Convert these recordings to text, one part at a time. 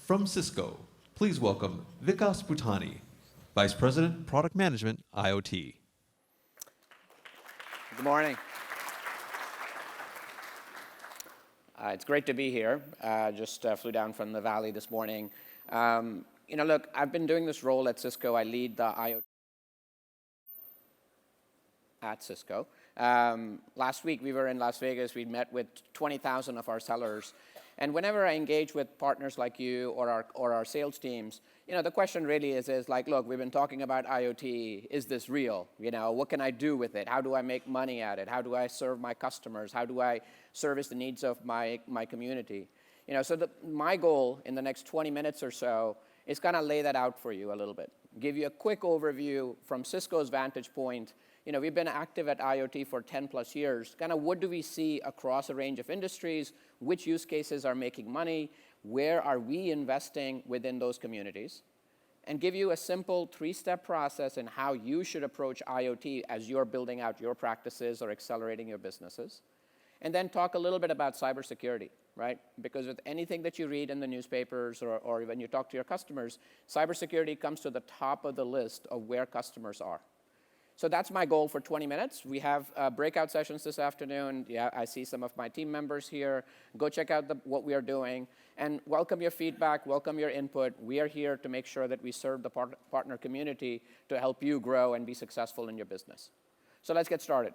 From Cisco, please welcome Vikas Butaney, Vice President, Product Management, IoT. Good morning. It's great to be here. Just flew down from the Valley this morning. Look, I've been doing this role at Cisco. I lead the IoT at Cisco. Last week, we were in Las Vegas. We met with 20,000 of our sellers. And whenever I engage with partners like you or our sales teams, the question really is like, look, we've been talking about IoT. Is this real? What can I do with it? How do I make money at it? How do I serve my customers? How do I service the needs of my community? So my goal in the next 20 minutes or so is kind of lay that out for you a little bit. Give you a quick overview from Cisco's vantage point. We've been active at IoT for 10 plus years. Kind of what do we see across a range of industries? Which use cases are making money? Where are we investing within those communities? And give you a simple 3-step process in how you should approach IoT as you're building out your practices or accelerating your businesses. And then talk a little bit about cybersecurity, right? Because with anything that you read in the newspapers or when you talk to your customers, cybersecurity comes to the top of the list of where customers are. So that's my goal for 20 minutes. We have breakout sessions this afternoon. Yeah, I see some of my team members here. Go check out what we are doing. And welcome your feedback, welcome your input. We are here to make sure that we serve the partner community to help you grow and be successful in your business. So let's get started.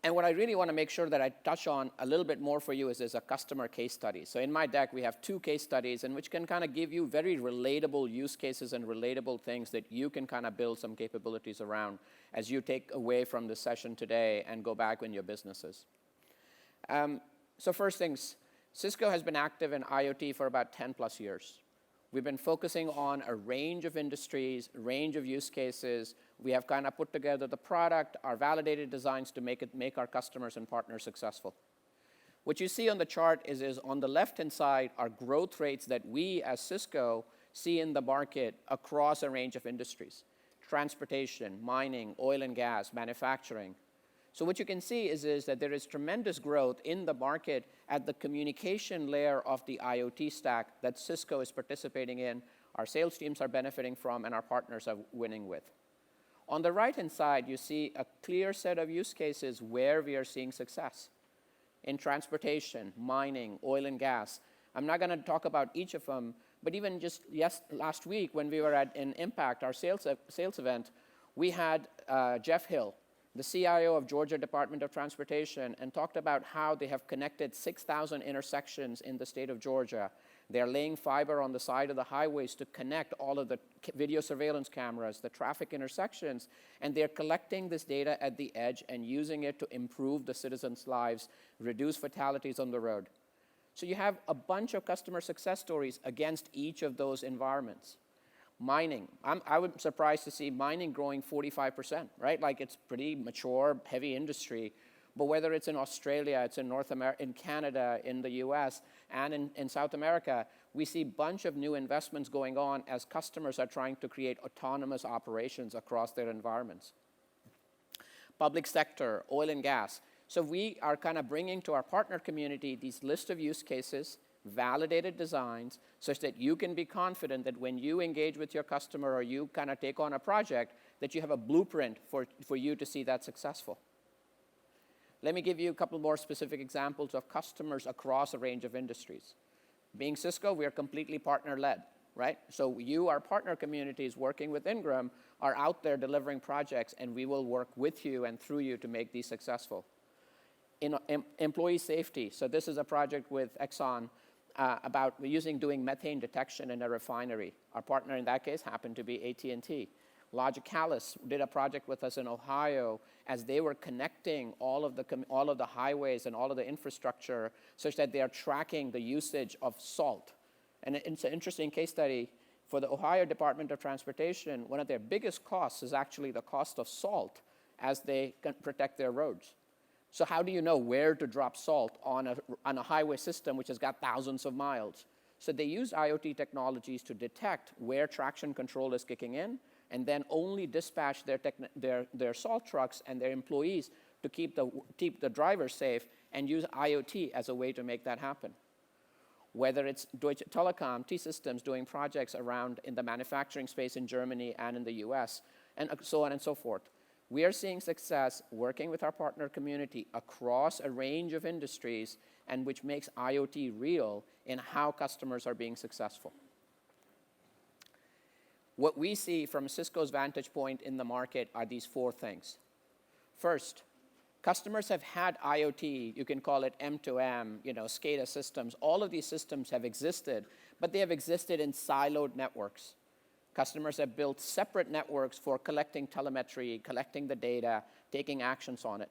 And what I really want to make sure that I touch on a little bit more for you is a customer case study. So in my deck, we have 2 case studies in which can kind of give you very relatable use cases and relatable things that you can kind of build some capabilities around as you take away from this session today and go back in your businesses. So first things, Cisco has been active in IoT for about 10 plus years. We've been focusing on a range of industries, range of use cases. We have kind of put together the product, our validated designs to make our customers and partners successful. What you see on the chart is on the left-hand side are growth rates that we as Cisco see in the market across a range of industries: transportation, mining, oil and gas, manufacturing. So what you can see is that there is tremendous growth in the market at the communication layer of the IoT stack that Cisco is participating in, our sales teams are benefiting from, and our partners are winning with. On the right-hand side, you see a clear set of use cases where we are seeing success. In transportation, mining, oil and gas. I'm not going to talk about each of them, but even just last week when we were at Impact, our sales event, we had Jeff Hill, the CIO of Georgia Department of Transportation, and talked about how they have connected 6,000 intersections in the state of Georgia. They're laying fiber on the side of the highways to connect all of the video surveillance cameras, the traffic intersections, and they're collecting this data at the edge and using it to improve the citizens' lives, reduce fatalities on the road. So you have a bunch of customer success stories against each of those environments. Mining. I was surprised to see mining growing 45%, right? Like it's pretty mature, heavy industry. But whether it's in Australia, it's in North America, in Canada, in the US, and in South America, we see a bunch of new investments going on as customers are trying to create autonomous operations across their environments. Public sector, oil and gas. So we are kind of bringing to our partner community these list of use cases, validated designs, such that you can be confident that when you engage with your customer or you kind of take on a project, that you have a blueprint for you to see that successful. Let me give you a couple more specific examples of customers across a range of industries. Being Cisco, we are completely partner-led, right? So you, our partner communities working with Ingram, are out there delivering projects, and we will work with you and through you to make these successful. In employee safety, so this is a project with Exxon about doing methane detection in a refinery. Our partner in that case happened to be AT&T. Logicalis did a project with us in Ohio as they were connecting all of the highways and all of the infrastructure such that they are tracking the usage of salt. And it's an interesting case study. For the Ohio Department of Transportation, one of their biggest costs is actually the cost of salt as they can protect their roads. So how do you know where to drop salt on a highway system which has got thousands of miles? So they use IoT technologies to detect where traction control is kicking in, and then only dispatch their salt trucks and their employees to keep the drivers safe, and use IoT as a way to make that happen. whether it's Deutsche Telekom, T-Systems doing projects around in the manufacturing space in Germany and in the US, and so on and so forth. We are seeing success working with our partner community across a range of industries, and which makes IoT real in how customers are being successful. What we see from Cisco's vantage point in the market are these four things. First, customers have had IoT, you can call it M2M, SCADA systems. All of these systems have existed, but they have existed in siloed networks. Customers have built separate networks for collecting telemetry, collecting the data, taking actions on it.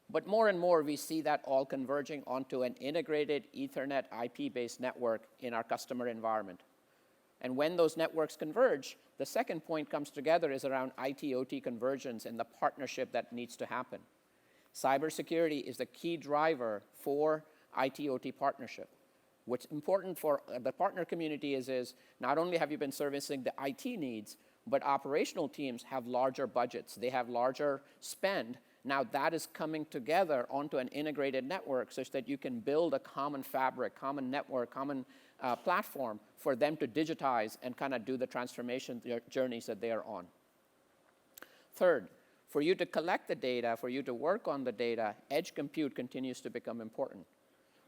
But more and more, we see that all converging onto an integrated Ethernet IP-based network in our customer environment. And when those networks converge, the second point comes together is around IT-OT convergence and the partnership that needs to happen. Cybersecurity is the key driver for IT-OT partnership. What's important for the partner community is not only have you been servicing the IT needs, but operational teams have larger budgets. They have larger spend. Now that is coming together onto an integrated network such that you can build a common fabric, common network, common platform for them to digitize and kind of do the transformation journeys that they are on. Third, for you to collect the data, for you to work on the data, edge compute continues to become important.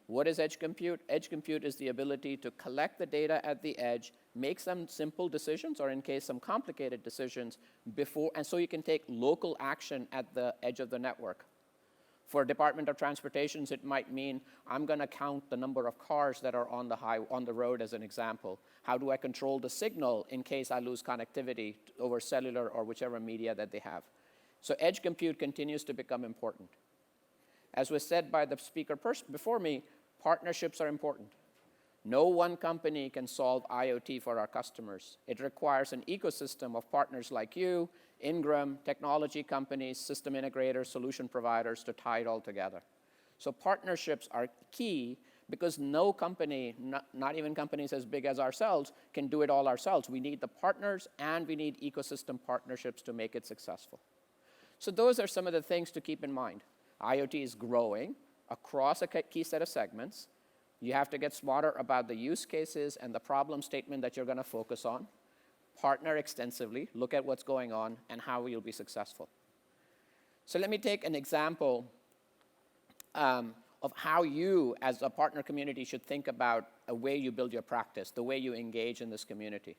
What is edge compute? Edge compute is the ability to collect the data at the edge, make some simple decisions, or in case some complicated decisions before, and so you can take local action at the edge of the network. For Department of Transportation, it might mean I'm going to count the number of cars that are on the road as an example. How do I control the signal in case I lose connectivity over cellular or whichever media that they have? So edge compute continues to become important. As was said by the speaker before me, partnerships are important. No one company can solve IoT for our customers. It requires an ecosystem of partners like you, Ingram, technology companies, system integrators, solution providers to tie it all together. So partnerships are key because no company, not even companies as big as ourselves, can do it all ourselves. We need the partners and we need ecosystem partnerships to make it successful. So those are some of the things to keep in mind. IoT is growing across a key set of segments. You have to get smarter about the use cases and the problem statement that you're going to focus on. Partner extensively, look at what's going on and how you'll be successful. So let me take an example of how you, as a partner community, should think about a way you build your practice, the way you engage in this community.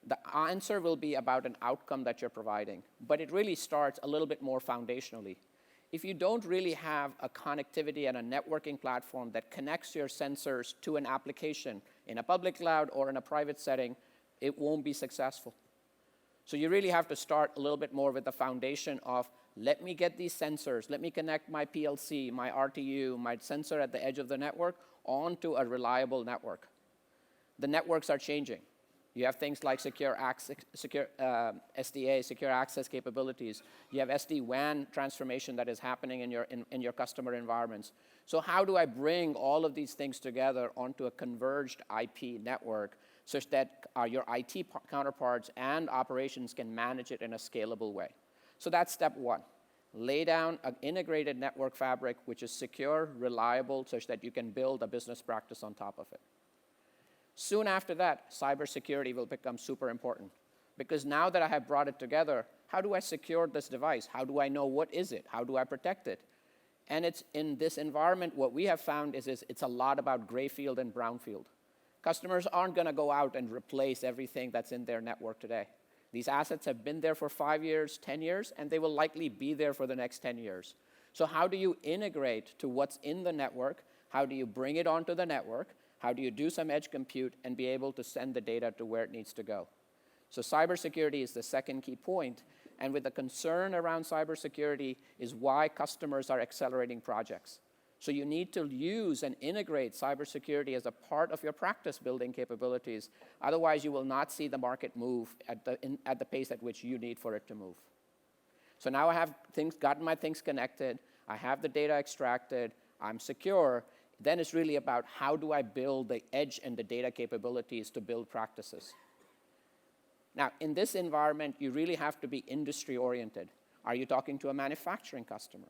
The answer will be about an outcome that you're providing, but it really starts a little bit more foundationally. If you don't really have a connectivity and a networking platform that connects your sensors to an application in a public cloud or in a private setting, it won't be successful. So you really have to start a little bit more with the foundation of, let me get these sensors, let me connect my PLC, my RTU, my sensor at the edge of the network onto a reliable network. The networks are changing. You have things like secure SDA, secure access capabilities. You have SD-WAN transformation that is happening in your customer environments. So how do I bring all of these things together onto a converged IP network such that your IT counterparts and operations can manage it in a scalable way? So that's step one. Lay down an integrated network fabric which is secure, reliable, such that you can build a business practice on top of it. Soon after that, cybersecurity will become super important. Because now that I have brought it together, how do I secure this device? How do I know what is it? How do I protect it? And it's in this environment, what we have found is it's a lot about gray field and brown field. Customers aren't going to go out and replace everything that's in their network today. These assets have been there for 5 years, 10 years, and they will likely be there for the next 10 years. So how do you integrate to what's in the network? How do you bring it onto the network? How do you do some edge compute and be able to send the data to where it needs to go? So cybersecurity is the second key point. And with the concern around cybersecurity is why customers are accelerating projects. So you need to use and integrate cybersecurity as a part of your practice building capabilities. Otherwise, you will not see the market move at the pace at which you need for it to move. So now I have gotten my things connected. I have the data extracted. I'm secure. Then it's really about how do I build the edge and the data capabilities to build practices. Now, in this environment, you really have to be industry-oriented. Are you talking to a manufacturing customer?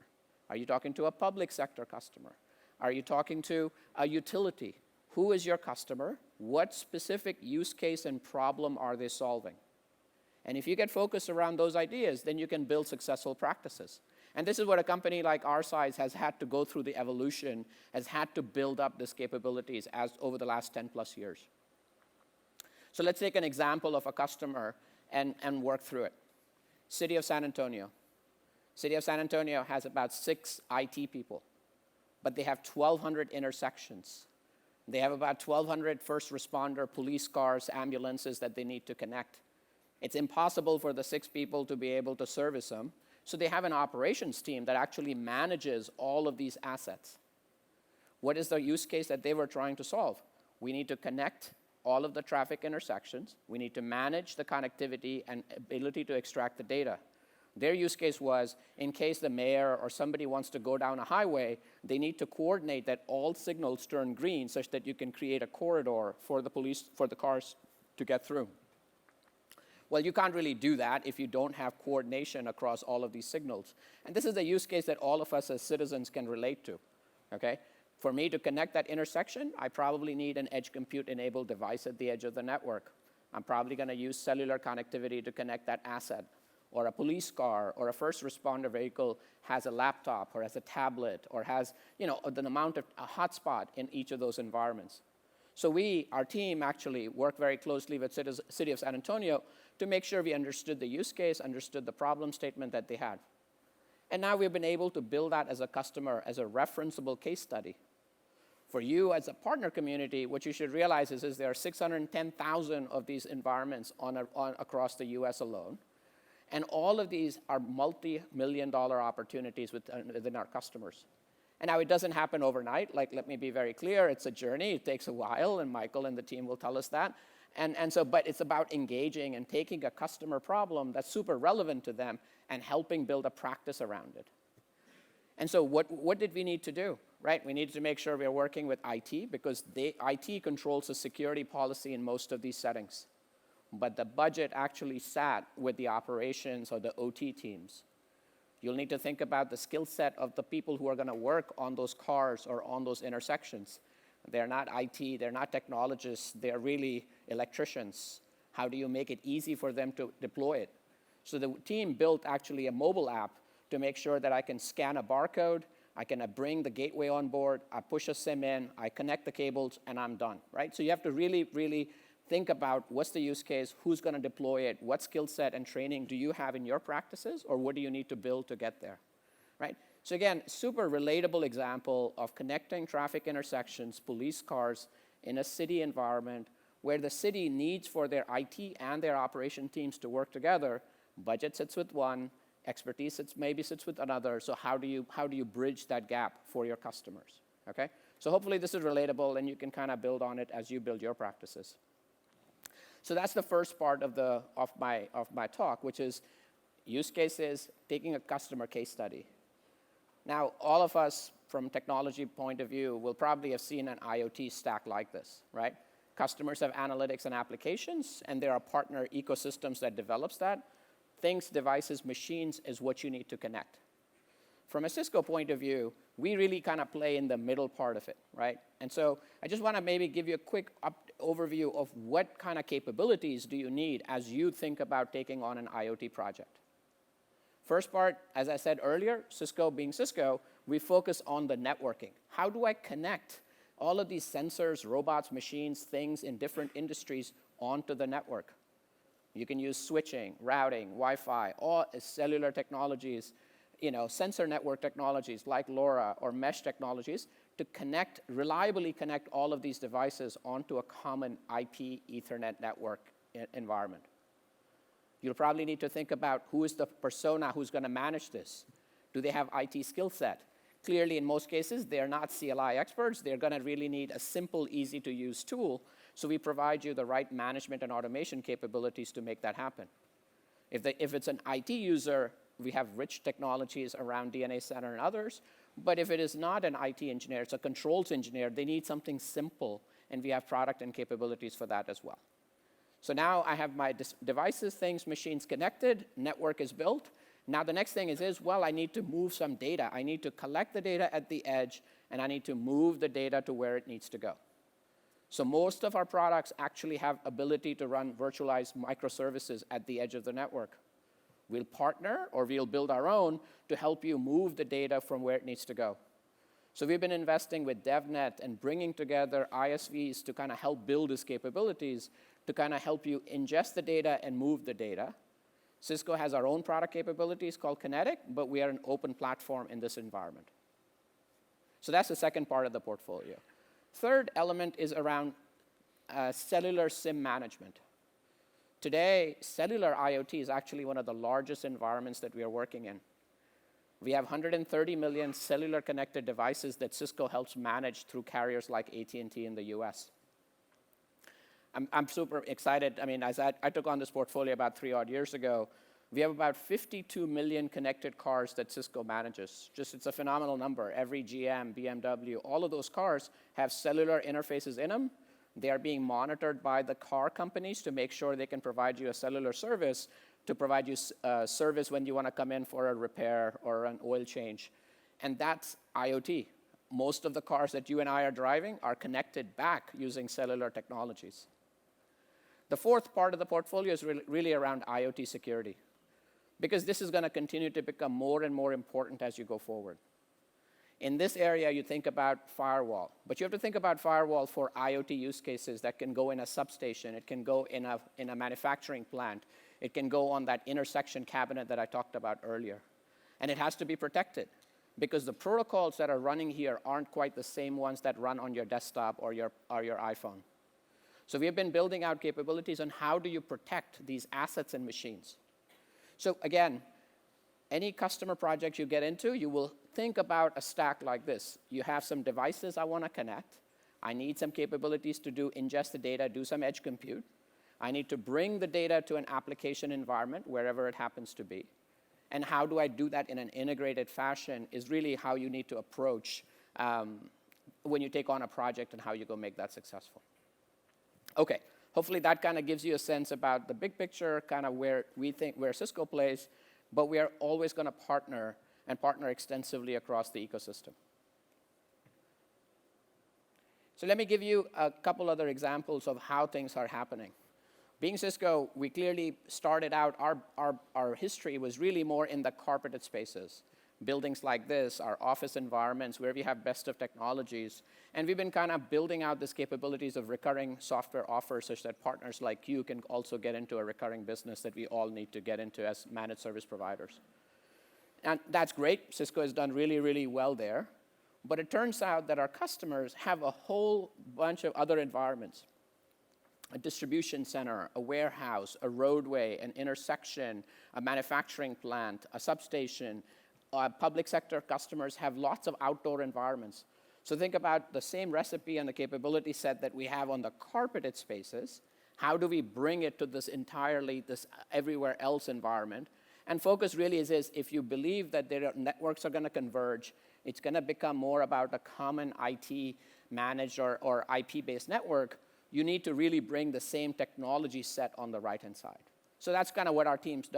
Are you talking to a public sector customer? Are you talking to a utility? Who is your customer? What specific use case and problem are they solving? And if you get focused around those ideas, then you can build successful practices. And this is what a company like our size has had to go through the evolution, has had to build up these capabilities as over the last 10 plus years. So let's take an example of a customer and work through it. City of San Antonio. City of San Antonio has about 6 IT people, but they have 1,200 intersections. They have about 1,200 first responder, police cars, ambulances that they need to connect. It's impossible for the 6 people to be able to service them, so they have an operations team that actually manages all of these assets. What is the use case that they were trying to solve? We need to connect all of the traffic intersections. We need to manage the connectivity and ability to extract the data. Their use case was, in case the mayor or somebody wants to go down a highway, they need to coordinate that all signals turn green such that you can create a corridor for the police, for the cars to get through. Well, you can't really do that if you don't have coordination across all of these signals. And this is a use case that all of us as citizens can relate to, okay? For me to connect that intersection, I probably need an edge compute-enabled device at the edge of the network. I'm probably going to use cellular connectivity to connect that asset. Or a police car or a first responder vehicle has a laptop or has a tablet or has, an amount of a hotspot in each of those environments. So our team actually worked very closely with City of San Antonio to make sure we understood the use case, understood the problem statement that they had. And now we've been able to build that as a customer, as a referenceable case study. For you as a partner community, what you should realize is there are 610,000 of these environments across the US alone. And all of these are multi-million-dollar opportunities within our customers. And now it doesn't happen overnight. Let me be very clear, it's a journey. It takes a while, and Michael and the team will tell us that. But it's about engaging and taking a customer problem that's super relevant to them and helping build a practice around it. And so what did we need to do, right? We needed to make sure we are working with IT because IT controls the security policy in most of these settings. But the budget actually sat with the operations or the OT teams. You'll need to think about the skill set of the people who are going to work on those cars or on those intersections. They're not IT, they're not technologists, they're really electricians. How do you make it easy for them to deploy it? So the team built actually a mobile app to make sure that I can scan a barcode, I can bring the gateway on board, I push a SIM in, I connect the cables, and I'm done, right? So you have to really, really think about what's the use case, who's going to deploy it, what skill set and training do you have in your practices, or what do you need to build to get there, right? So again, super relatable example of connecting traffic intersections, police cars in a city environment where the city needs for their IT and their operation teams to work together. Budget sits with one, expertise maybe sits with another, so how do you bridge that gap for your customers, okay? So hopefully this is relatable and you can kind of build on it as you build your practices. So that's the first part of my talk, which is use cases, taking a customer case study. Now, all of us from technology point of view will probably have seen an IoT stack like this, right? Customers have analytics and applications, and there are partner ecosystems that develops that. Things, devices, machines is what you need to connect. From a Cisco point of view, we really kind of play in the middle part of it, right? And so I just want to maybe give you a quick overview of what kind of capabilities do you need as you think about taking on an IoT project. First part, as I said earlier, Cisco being Cisco, we focus on the networking. How do I connect all of these sensors, robots, machines, things in different industries onto the network? You can use switching, routing, Wi-Fi, all cellular technologies, sensor network technologies like LoRa or mesh technologies to reliably connect all of these devices onto a common IP Ethernet network environment. You'll probably need to think about who is the persona who's going to manage this. Do they have IT skill set? Clearly, in most cases, they're not CLI experts. They're going to really need a simple, easy-to-use tool. So we provide you the right management and automation capabilities to make that happen. If it's an IT user, we have rich technologies around DNA Center and others. But if it is not an IT engineer, it's a controls engineer, they need something simple, and we have product and capabilities for that as well. So now I have my devices, things, machines connected, network is built. Now the next thing is, well, I need to move some data. I need to collect the data at the edge, and I need to move the data to where it needs to go. So most of our products actually have ability to run virtualized microservices at the edge of the network. We'll partner or we'll build our own to help you move the data from where it needs to go. So we've been investing with DevNet and bringing together ISVs to kind of help build these capabilities to kind of help you ingest the data and move the data. Cisco has our own product capabilities called Kinetic, but we are an open platform in this environment. So that's the second part of the portfolio. Third element is around cellular SIM management. Today, cellular IoT is actually one of the largest environments that we are working in. We have 130 million cellular connected devices that Cisco helps manage through carriers like AT&T in the US. I'm super excited. I mean, as I took on this portfolio about 3 odd years ago, we have about 52 million connected cars that Cisco manages. It's a phenomenal number. Every GM, BMW, all of those cars have cellular interfaces in them. They are being monitored by the car companies to make sure they can provide you a cellular service, to provide you service when you want to come in for a repair or an oil change. And that's IoT. Most of the cars that you and I are driving are connected back using cellular technologies. The fourth part of the portfolio is really around IoT security, because this is going to continue to become more and more important as you go forward. In this area, you think about firewall, but you have to think about firewall for IoT use cases that can go in a substation, it can go in a manufacturing plant, it can go on that intersection cabinet that I talked about earlier. And it has to be protected, because the protocols that are running here aren't quite the same ones that run on your desktop or your iPhone. So we have been building out capabilities on how do you protect these assets and machines. So again, any customer project you get into, you will think about a stack like this. You have some devices I want to connect. I need some capabilities to ingest the data, do some edge compute. I need to bring the data to an application environment, wherever it happens to be. And how do I do that in an integrated fashion is really how you need to approach when you take on a project and how you go make that successful. Okay, hopefully that kind of gives you a sense about the big picture, kind of where Cisco plays, but we are always going to partner and partner extensively across the ecosystem. So let me give you a couple other examples of how things are happening. Being Cisco, we clearly started out, our history was really more in the carpeted spaces. Buildings like this, our office environments where we have best of technologies. And we've been kind of building out these capabilities of recurring software offers such that partners like you can also get into a recurring business that we all need to get into as managed service providers. And that's great. Cisco has done really, really well there. But it turns out that our customers have a whole bunch of other environments. A distribution center, a warehouse, a roadway, an intersection, a manufacturing plant, a substation. Public sector customers have lots of outdoor environments. So think about the same recipe and the capability set that we have on the carpeted spaces. How do we bring it to this everywhere else environment? And focus really is if you believe that their networks are going to converge, it's going to become more about a common IT managed or IP-based network, you need to really bring the same technology set on the right-hand side. So that's kind of what our teams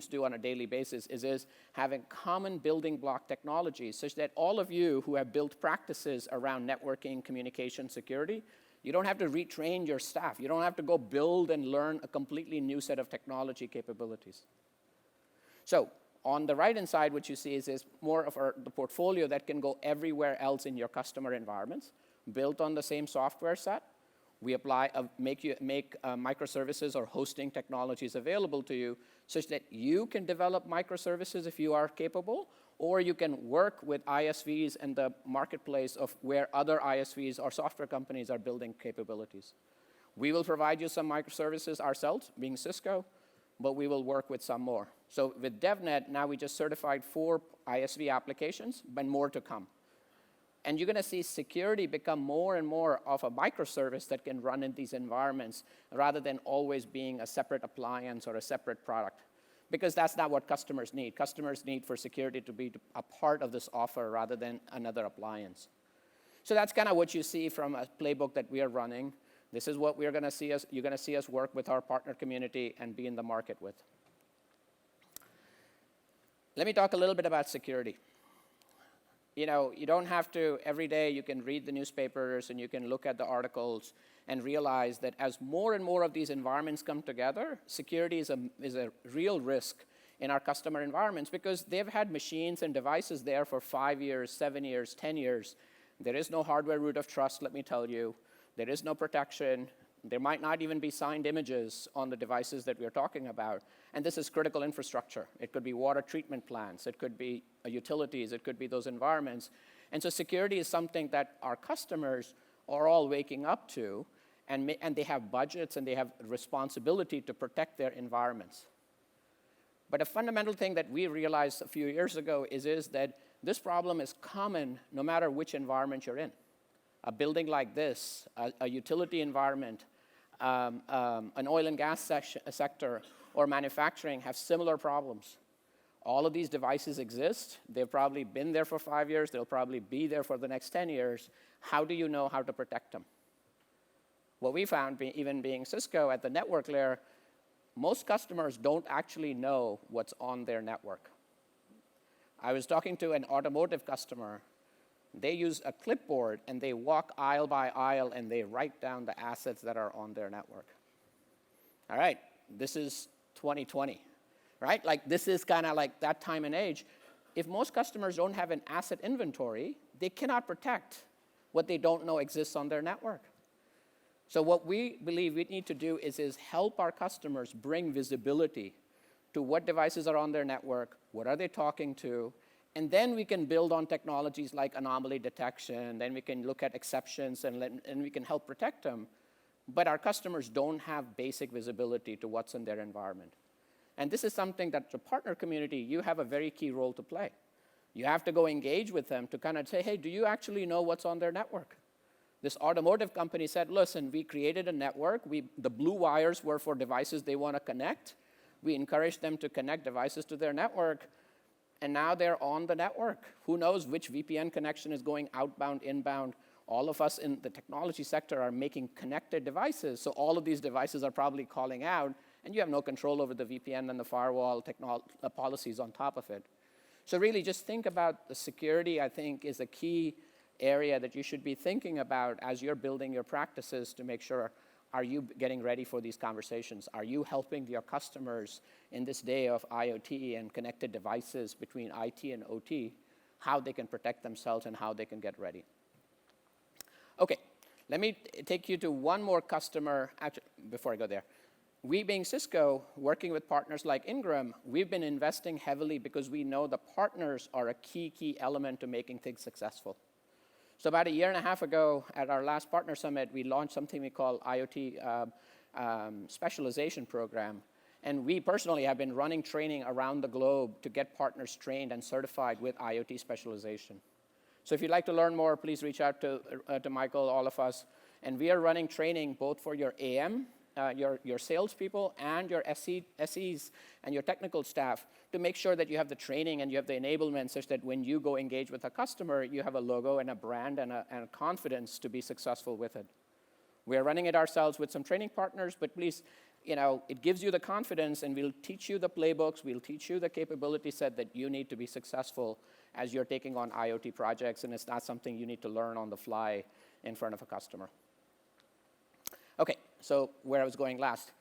do on a daily basis, is having common building block technologies such that all of you who have built practices around networking, communication, security, you don't have to retrain your staff. You don't have to go build and learn a completely new set of technology capabilities. So on the right-hand side, what you see is more of the portfolio that can go everywhere else in your customer environments, built on the same software set. We make microservices or hosting technologies available to you such that you can develop microservices if you are capable, or you can work with ISVs and the marketplace of where other ISVs or software companies are building capabilities. We will provide you some microservices ourselves, being Cisco, but we will work with some more. So with DevNet, now we just certified 4 ISV applications, but more to come. And you're going to see security become more and more of a microservice that can run in these environments rather than always being a separate appliance or a separate product. Because that's not what customers need. Customers need for security to be a part of this offer rather than another appliance. So that's kind of what you see from a playbook that we are running. This is what you're going to see us work with our partner community and be in the market with. Let me talk a little bit about security. You don't have to, every day you can read the newspapers and you can look at the articles and realized that as more and more of these environments come together, security is a real risk in our customer environments because they've had machines and devices there for 5 years, 7 years, 10 years. There is no hardware root of trust, let me tell you. There is no protection. There might not even be signed images on the devices that we're talking about. And this is critical infrastructure. It could be water treatment plants. It could be utilities. It could be those environments. And so security is something that our customers are all waking up to, and they have budgets and they have responsibility to protect their environments. But a fundamental thing that we realized a few years ago is that this problem is common no matter which environment you're in. A building like this, a utility environment, an oil and gas sector, or manufacturing have similar problems. All of these devices exist. They've probably been there for 5 years. They'll probably be there for the next 10 years. How do you know how to protect them? What we found, even being Cisco at the network layer, most customers don't actually know what's on their network. I was talking to an automotive customer. They use a clipboard, and they walk aisle by aisle, and they write down the assets that are on their network. All right, this is 2020, right? Like, this is kind of like that time and age. If most customers don't have an asset inventory, they cannot protect what they don't know exists on their network. So what we believe we need to do is help our customers bring visibility to what devices are on their network, what are they talking to, and then we can build on technologies like anomaly detection, then we can look at exceptions, and we can help protect them. But our customers don't have basic visibility to what's in their environment. And this is something that the partner community, you have a very key role to play. You have to go engage with them to kind of say, hey, do you actually know what's on their network? This automotive company said, listen, we created a network. The blue wires were for devices they want to connect. We encouraged them to connect devices to their network, and now they're on the network. Who knows which VPN connection is going outbound, inbound? All of us in the technology sector are making connected devices, so all of these devices are probably calling out, and you have no control over the VPN and the firewall policies on top of it. So really, just think about the security, I think, is a key area that you should be thinking about as you're building your practices to make sure, are you getting ready for these conversations? Are you helping your customers in this day of IoT and connected devices between IT and OT, how they can protect themselves and how they can get ready? Okay, let me take you to one more customer. Actually, before I go there, we being Cisco, working with partners like Ingram, we've been investing heavily because we know the partners are a key element to making things successful. So about a year and a half ago, at our last partner summit, we launched something we call IoT specialization program. And we personally have been running training around the globe to get partners trained and certified with IoT specialization. So if you'd like to learn more, please reach out to Michael, all of us. And we are running training both for your AM, your salespeople, and your SEs and your technical staff to make sure that you have the training and you have the enablement such that when you go engage with a customer, you have a logo and a brand and a confidence to be successful with it. We're running it ourselves with some training partners, but please, it gives you the confidence, and we'll teach you the playbooks, we'll teach you the capability set that you need to be successful as you're taking on IoT projects, and it's not something you need to learn on the fly in front of a customer. Okay, so where I was going last.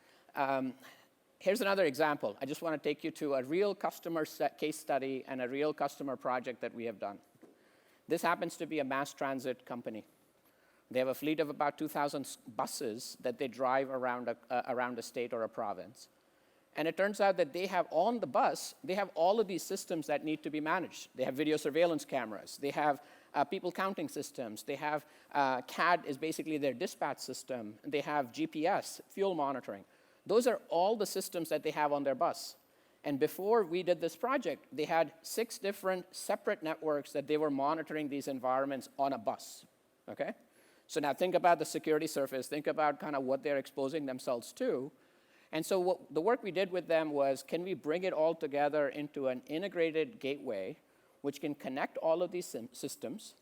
Here's another example. I just want to take you to a real customer case study and a real customer project that we have done. This happens to be a mass transit company. They have a fleet of about 2,000 buses that they drive around a state or a province. And it turns out that they have on the bus, they have all of these systems that need to be managed. They have video surveillance cameras. They have people counting systems. They have CAD is basically their dispatch system. They have GPS, fuel monitoring. Those are all the systems that they have on their bus. And before we did this project, they had 6 different separate networks that they were monitoring these environments on a bus, okay? So now think about the security surface. Think about kind of what they're exposing themselves to. And so the work we did with them was, can we bring it all together into an integrated gateway which can connect all of these systems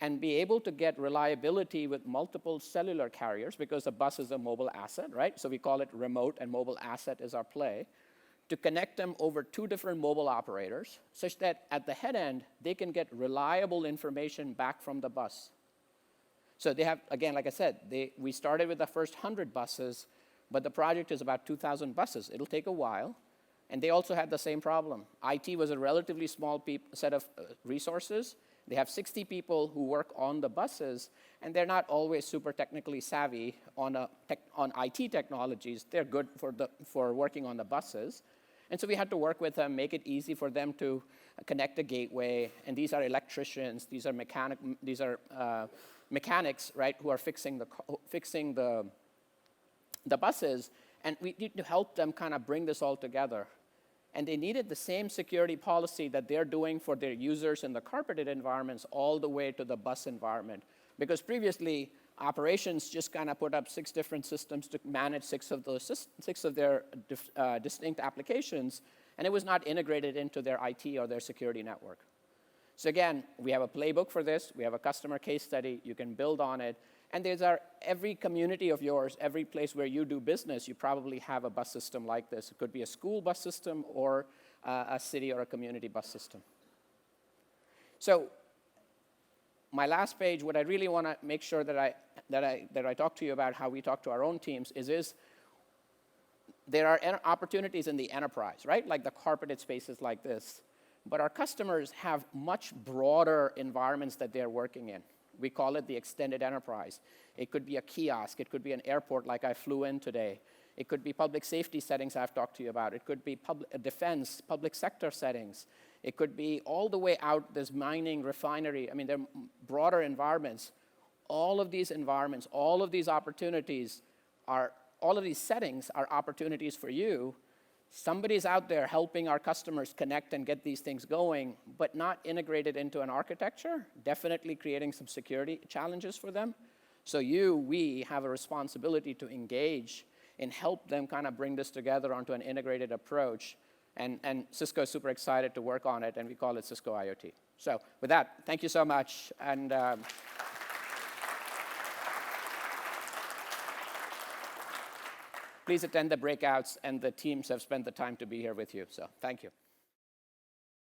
and be able to get reliability with multiple cellular carriers, because a bus is a mobile asset, right? So we call it remote, and mobile asset is our play, to connect them over 2 different mobile operators such that at the head end, they can get reliable information back from the bus. So they have, again, like I said, we started with the first 100 buses, but the project is about 2,000 buses. It'll take a while. And they also had the same problem. IT was a relatively small set of resources. They have 60 people who work on the buses, and they're not always super technically savvy on IT technologies. They're good for working on the buses. And so we had to work with them, make it easy for them to connect the gateway. And these are electricians, these are mechanics, right, who are fixing the buses. And we need to help them kind of bring this all together. And they needed the same security policy that they're doing for their users in the carpeted environments all the way to the bus environment. Because previously, operations just kind of put up 6 different systems to manage 6 of their distinct applications, and it was not integrated into their IT or their security network. So again, we have a playbook for this. We have a customer case study. You can build on it. And every community of yours, every place where you do business, you probably have a bus system like this. It could be a school bus system or a city or a community bus system. So my last page, what I really want to make sure that I talk to you about how we talk to our own teams is there are opportunities in the enterprise, right? Like the carpeted spaces like this. But our customers have much broader environments that they're working in. We call it the extended enterprise. It could be a kiosk. It could be an airport like I flew in today. It could be public safety settings I've talked to you about. It could be defense, public sector settings. It could be all the way out, this mining, refinery. I mean, they're broader environments. All of these environments, all of these opportunities all of these settings are opportunities for you. Somebody's out there helping our customers connect and get these things going, but not integrated into an architecture, definitely creating some security challenges for them. So we have a responsibility to engage and help them kind of bring this together onto an integrated approach. And Cisco is super excited to work on it, and we call it Cisco IoT. So with that, thank you so much. And please attend the breakouts, and the teams have spent the time to be here with you. So thank you.